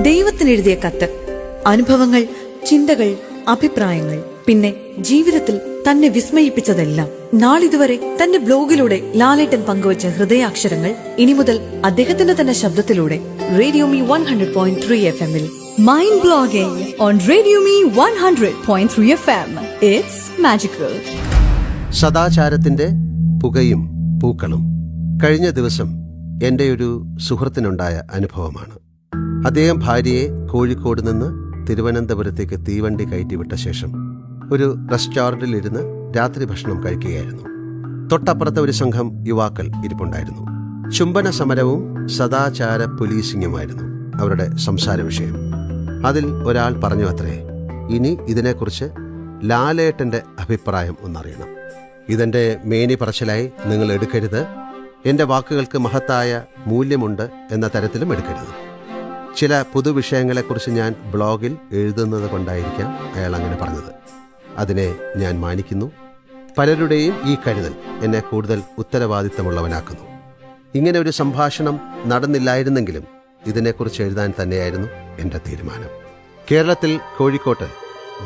ദൈവത്തിനെഴുതിയ കത്ത്. അനുഭവങ്ങൾ, ചിന്തകൾ, അഭിപ്രായങ്ങൾ, പിന്നെ ജീവിതത്തിൽ തന്നെ വിസ്മയിപ്പിച്ചതെല്ലാം. നാളിതുവരെ തന്റെ ബ്ലോഗിലൂടെ ലാലേട്ടൻ പങ്കുവച്ച ഹൃദയാക്ഷരങ്ങൾ ഇനി മുതൽ അദ്ദേഹത്തിന്റെ തന്നെ ശബ്ദത്തിലൂടെ radio Mee 100.3 FM mind blogging on radio Mee 100.3 FM. It's magical. സദാചാരത്തിന്റെ പുകയും പൂക്കളും. കഴിഞ്ഞ ദിവസം എൻ്റെ ഒരു സുഹൃത്തിനുണ്ടായ അനുഭവമാണ്. അദ്ദേഹം ഭാര്യയെ കോഴിക്കോട് നിന്ന് തിരുവനന്തപുരത്തേക്ക് തീവണ്ടി കയറ്റിവിട്ട ശേഷം ഒരു റെസ്റ്റോറൻറ്റിലിരുന്ന് രാത്രി ഭക്ഷണം കഴിക്കുകയായിരുന്നു. തൊട്ടപ്പുറത്തെ ഒരു സംഘം യുവാക്കൾ ഇരിപ്പുണ്ടായിരുന്നു. ചുംബന സമരവും സദാചാര പോലീസിങ്ങുമായിരുന്നു അവരുടെ സംസാര വിഷയം. അതിൽ ഒരാൾ പറഞ്ഞു അത്രേ, ഇനി ഇതിനെക്കുറിച്ച് ലാലേട്ടൻ്റെ അഭിപ്രായം ഒന്നറിയണം. ഇതെൻ്റെ മേനി പറച്ചിലായി നിങ്ങൾ എടുക്കരുത്, എൻ്റെ വാക്കുകൾക്ക് മഹത്തായ മൂല്യമുണ്ട് എന്ന തരത്തിലും എടുക്കരുത്. ചില പൊതുവിഷയങ്ങളെക്കുറിച്ച് ഞാൻ ബ്ലോഗിൽ എഴുതുന്നത് കൊണ്ടായിരിക്കാം അയാൾ അങ്ങനെ പറഞ്ഞത്. അതിനെ ഞാൻ മാനിക്കുന്നു. പലരുടെയും ഈ കരുതൽ എന്നെ കൂടുതൽ ഉത്തരവാദിത്തമുള്ളവനാക്കുന്നു. ഇങ്ങനെ ഒരു സംഭാഷണം നടന്നില്ലായിരുന്നെങ്കിലും ഇതിനെക്കുറിച്ച് എഴുതാൻ തന്നെയായിരുന്നു എൻ്റെ തീരുമാനം. കേരളത്തിൽ കോഴിക്കോട്ട്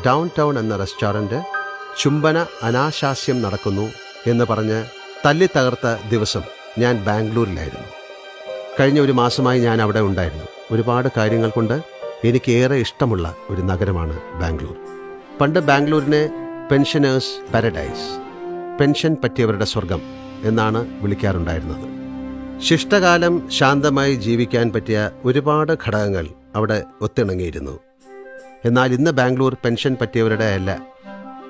ഡൗൺ ടൗൺ എന്ന റെസ്റ്റോറൻറ്റ് ചുംബന അനാശാസ്യം നടക്കുന്നു എന്ന് പറഞ്ഞ് തല്ലിത്തകർത്ത ദിവസം ഞാൻ ബാംഗ്ലൂരിലായിരുന്നു. കഴിഞ്ഞ ഒരു മാസമായി ഞാൻ അവിടെ ഉണ്ടായിരുന്നു. ഒരുപാട് കാര്യങ്ങൾ കൊണ്ട് എനിക്കേറെ ഇഷ്ടമുള്ള ഒരു നഗരമാണ് ബാംഗ്ലൂർ. പണ്ട് ബാംഗ്ലൂരിനെ പെൻഷനേഴ്സ് പാരഡൈസ്, പെൻഷൻ പറ്റിയവരുടെ സ്വർഗം എന്നാണ് വിളിക്കാറുണ്ടായിരുന്നത്. ശിഷ്ടകാലം ശാന്തമായി ജീവിക്കാൻ പറ്റിയ ഒരുപാട് ഘടകങ്ങൾ അവിടെ ഒത്തിണങ്ങിയിരുന്നു. എന്നാൽ ഇന്ന് ബാംഗ്ലൂർ പെൻഷൻ പറ്റിയവരുടെ അല്ല,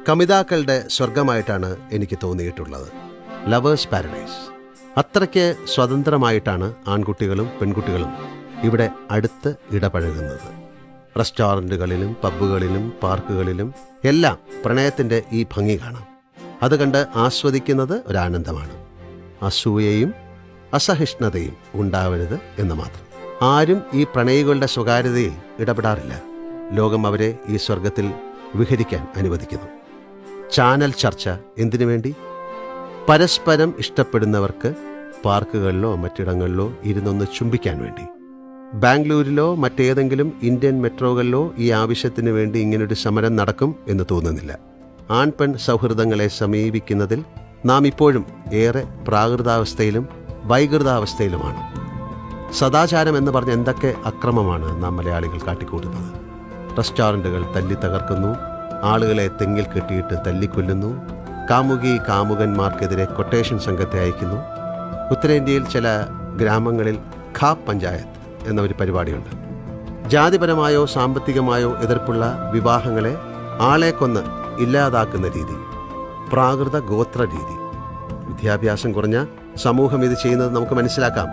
കമിതാക്കളുടെ സ്വർഗമായിട്ടാണ് എനിക്ക് തോന്നിയിട്ടുള്ളത്. Lovers paradise. അത്രയ്ക്ക് സ്വതന്ത്രമായിട്ടാണ് ആൺകുട്ടികളും പെൺകുട്ടികളും ഇവിടെ അടുത്ത് ഇടപഴകുന്നത്. റെസ്റ്റോറൻറ്റുകളിലും പബ്ബുകളിലും പാർക്കുകളിലും എല്ലാം പ്രണയത്തിൻ്റെ ഈ ഭംഗി കാണാം. അത് കണ്ട് ആസ്വദിക്കുന്നത് ഒരാനന്ദമാണ്. അസൂയയും അസഹിഷ്ണുതയും ഉണ്ടാവരുത് എന്ന് മാത്രം. ആരും ഈ പ്രണയികളുടെ സ്വകാര്യതയിൽ ഇടപെടാറില്ല. ലോകം അവരെ ഈ സ്വർഗത്തിൽ വിഹരിക്കാൻ അനുവദിക്കുന്നു. ചാനൽ ചർച്ച എന്തിനു വേണ്ടി? പരസ്പരം ഇഷ്ടപ്പെടുന്നവർക്ക് പാർക്കുകളിലോ മറ്റിടങ്ങളിലോ ഇരുന്നൊന്ന് ചുംബിക്കാൻ വേണ്ടി. ബാംഗ്ലൂരിലോ മറ്റേതെങ്കിലും ഇന്ത്യൻ മെട്രോകളിലോ ഈ ആവശ്യത്തിന് വേണ്ടി ഇങ്ങനൊരു സമരം നടക്കും എന്ന് തോന്നുന്നില്ല. ആൺപെൺ സൗഹൃദങ്ങളെ സമീപിക്കുന്നതിൽ നാം ഇപ്പോഴും ഏറെ പ്രാകൃതാവസ്ഥയിലും വൈകൃതാവസ്ഥയിലുമാണ്. സദാചാരം എന്ന് പറഞ്ഞ് എന്തൊക്കെ അക്രമമാണ് നാം മലയാളികൾ കാട്ടിക്കൂട്ടുന്നത്. റെസ്റ്റോറൻറ്റുകൾ തല്ലി തകർക്കുന്നു, ആളുകളെ തെങ്ങിൽ കെട്ടിയിട്ട് തല്ലിക്കൊല്ലുന്നു, കാമുകി കാമുകന്മാർക്കെതിരെ കൊട്ടേഷൻ സംഘത്തെ അയക്കുന്നു. ഉത്തരേന്ത്യയിൽ ചില ഗ്രാമങ്ങളിൽ ഖാപ് പഞ്ചായത്ത് എന്ന ഒരു പരിപാടിയുണ്ട്. ജാതിപരമായോ സാമ്പത്തികമായോ എതിർപ്പുള്ള വിവാഹങ്ങളെ ആളെ കൊന്ന് ഇല്ലാതാക്കുന്ന രീതി, പ്രാകൃത ഗോത്ര രീതി. വിദ്യാഭ്യാസം കുറഞ്ഞ സമൂഹം ഇത് ചെയ്യുന്നത് നമുക്ക് മനസ്സിലാക്കാം.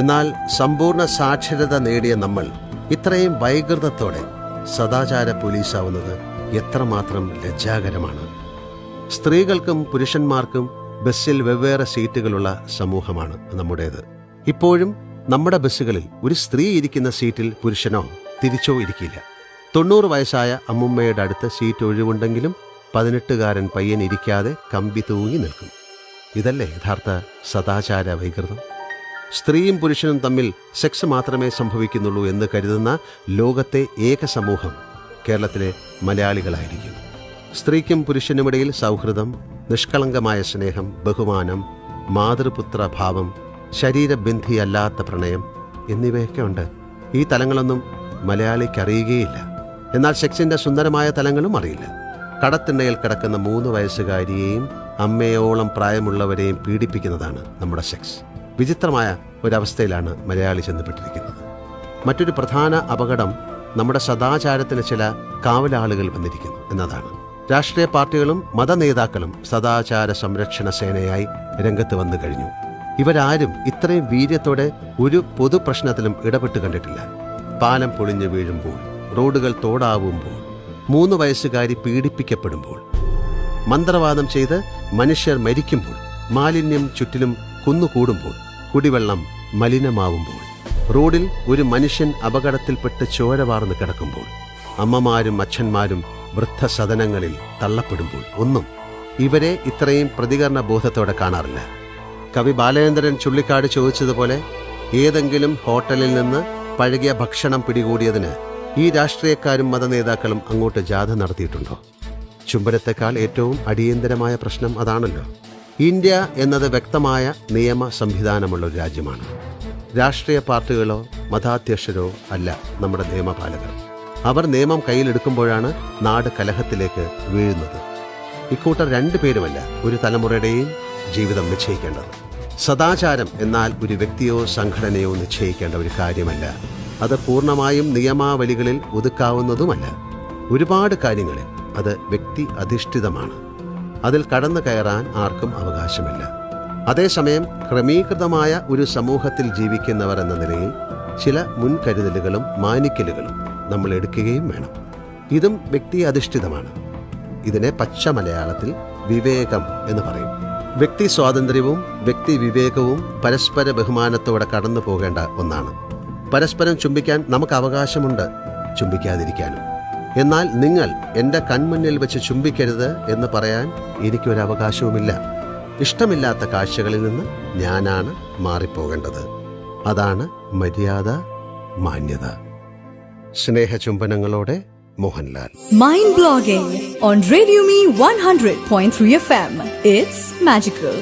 എന്നാൽ സമ്പൂർണ്ണ സാക്ഷരത നേടിയ നമ്മൾ ഇത്രയും വൈകൃതത്തോടെ സദാചാര പോലീസാവുന്നത് എത്രമാത്രം ലജ്ജാകരമാണ്. സ്ത്രീകൾക്കും പുരുഷന്മാർക്കും ബസ്സിൽ വെവ്വേറെ സീറ്റുകളുള്ള സമൂഹമാണ് നമ്മുടേത്. ഇപ്പോഴും നമ്മുടെ ബസ്സുകളിൽ ഒരു സ്ത്രീ ഇരിക്കുന്ന സീറ്റിൽ പുരുഷനോ തിരിച്ചോ ഇരിക്കില്ല. 90 വയസ്സായ അമ്മുമ്മയുടെ അടുത്ത് സീറ്റ് ഒഴിവുണ്ടെങ്കിലും 18കാരൻ പയ്യൻ ഇരിക്കാതെ കമ്പി തൂങ്ങി നിൽക്കും. ഇതല്ലേ യഥാർത്ഥ സദാചാര വൈകൃതം? സ്ത്രീയും പുരുഷനും തമ്മിൽ സെക്സ് മാത്രമേ സംഭവിക്കുന്നുള്ളൂ എന്ന് കരുതുന്ന ലോകത്തെ ഏക സമൂഹം കേരളത്തിലെ മലയാളികളായിരിക്കും. സ്ത്രീക്കും പുരുഷനുമിടയിൽ സൗഹൃദം, നിഷ്കളങ്കമായ സ്നേഹം, ബഹുമാനം, മാതൃപുത്ര ഭാവം, ശരീരബന്ധിയല്ലാത്ത പ്രണയം എന്നിവയൊക്കെ ഉണ്ട്. ഈ തലങ്ങളൊന്നും മലയാളിക്കറിയുകയില്ല. എന്നാൽ സെക്സിൻ്റെ സുന്ദരമായ തലങ്ങളും അറിയില്ല. കടത്തിണ്ണയിൽ കിടക്കുന്ന 3 വയസ്സുകാരിയെയും അമ്മയോളം പ്രായമുള്ളവരെയും പീഡിപ്പിക്കുന്നതാണ് നമ്മുടെ സെക്സ്. വിചിത്രമായ ഒരവസ്ഥയിലാണ് മലയാളി ചെന്നപ്പെട്ടിരിക്കുന്നത്. മറ്റൊരു പ്രധാന അപകടം നമ്മുടെ സദാചാരത്തിന് ചില കാവലാളുകൾ വന്നിരിക്കുന്നു എന്നതാണ്. രാഷ്ട്രീയ പാർട്ടികളും മതനേതാക്കളും സദാചാര സംരക്ഷണ സേനയായി രംഗത്ത് വന്നു കഴിഞ്ഞു. ഇവരാരും ഇത്രയും വീര്യത്തോടെ ഒരു പൊതുപ്രശ്നത്തിലും ഇടപെട്ട് കണ്ടിട്ടില്ല. പാലം പൊളിഞ്ഞു വീഴുമ്പോൾ, റോഡുകൾ തോടാവുമ്പോൾ, 3 വയസ്സുകാരി പീഡിപ്പിക്കപ്പെടുമ്പോൾ, മന്ത്രവാദം ചെയ്ത് മനുഷ്യർ മരിക്കുമ്പോൾ, മാലിന്യം ചുറ്റിലും കുന്നുകൂടുമ്പോൾ, കുടിവെള്ളം മലിനമാവുമ്പോൾ, റോഡിൽ ഒരു മനുഷ്യൻ അപകടത്തിൽപ്പെട്ട് ചോര വാർന്ന് കിടക്കുമ്പോൾ, അമ്മമാരും അച്ഛന്മാരും വൃദ്ധസദനങ്ങളിൽ തള്ളപ്പെടുമ്പോൾ ഒന്നും ഇവരെ ഇത്രയും പ്രതികരണ ബോധത്തോടെ കാണാറില്ല. കവി ബാലചന്ദ്രൻ ചുള്ളിക്കാട് ചോദിച്ചതുപോലെ ഏതെങ്കിലും ഹോട്ടലിൽ നിന്ന് പഴകിയ ഭക്ഷണം പിടികൂടിയതിന് ഈ രാഷ്ട്രീയക്കാരും മതനേതാക്കളും അങ്ങോട്ട് ജാഥ നടത്തിയിട്ടുണ്ടോ? ചുംബനത്തെക്കാൾ ഏറ്റവും അടിയന്തരമായ പ്രശ്നം അതാണല്ലോ. ഇന്ത്യ എന്നത് വ്യക്തമായ നിയമ സംവിധാനമുള്ള ഒരു രാജ്യമാണ്. രാഷ്ട്രീയ പാർട്ടികളോ മതാധ്യക്ഷരോ അല്ല നമ്മുടെ നിയമപാലകർ. അവർ നിയമം കയ്യിലെടുക്കുമ്പോഴാണ് നാട് കലഹത്തിലേക്ക് വീഴുന്നത്. ഇക്കൂട്ടർ രണ്ടുപേരുമല്ല ഒരു തലമുറയുടെയും ജീവിതം നിശ്ചയിക്കേണ്ടത്. സദാചാരം എന്നാൽ ഒരു വ്യക്തിയോ സംഘടനയോ നിശ്ചയിക്കേണ്ട ഒരു കാര്യമല്ല. അത് പൂർണ്ണമായും നിയമാവലികളിൽ ഒതുക്കാവുന്നതുമല്ല. ഒരുപാട് കാര്യങ്ങളിൽ അത് വ്യക്തി അധിഷ്ഠിതമാണ്. അതിൽ കടന്നു കയറാൻ ആർക്കും അവകാശമില്ല. അതേസമയം ക്രമീകൃതമായ ഒരു സമൂഹത്തിൽ ജീവിക്കുന്നവർ എന്ന നിലയിൽ ചില മുൻകരുതലുകളും മാനിക്കലുകളും നമ്മൾ എടുക്കുകയും വേണം. ഇതും വ്യക്തി അധിഷ്ഠിതമാണ്. ഇതിനെ പച്ച മലയാളത്തിൽ വിവേകം എന്ന് പറയും. വ്യക്തി സ്വാതന്ത്ര്യവും വ്യക്തി വിവേകവും പരസ്പര ബഹുമാനത്തോടെ കടന്നു പോകേണ്ട ഒന്നാണ്. പരസ്പരം ചുംബിക്കാൻ നമുക്ക് അവകാശമുണ്ട്, ചുംബിക്കാതിരിക്കാനും. എന്നാൽ നിങ്ങൾ എൻ്റെ കൺമുന്നിൽ വെച്ച് ചുംബിക്കരുത് എന്ന് പറയാൻ എനിക്കൊരവകാശവുമില്ല. ഇഷ്ടമില്ലാത്ത കാഴ്ചകളിൽ നിന്ന് ഞാനാണ് മാറിപ്പോകേണ്ടത്. അതാണ് മര്യാദ, മാന്യത. സ്നേഹചുംബനങ്ങളോടെ Mohanlal. Mind blogging on Radio Me 100.3 FM. It's magical.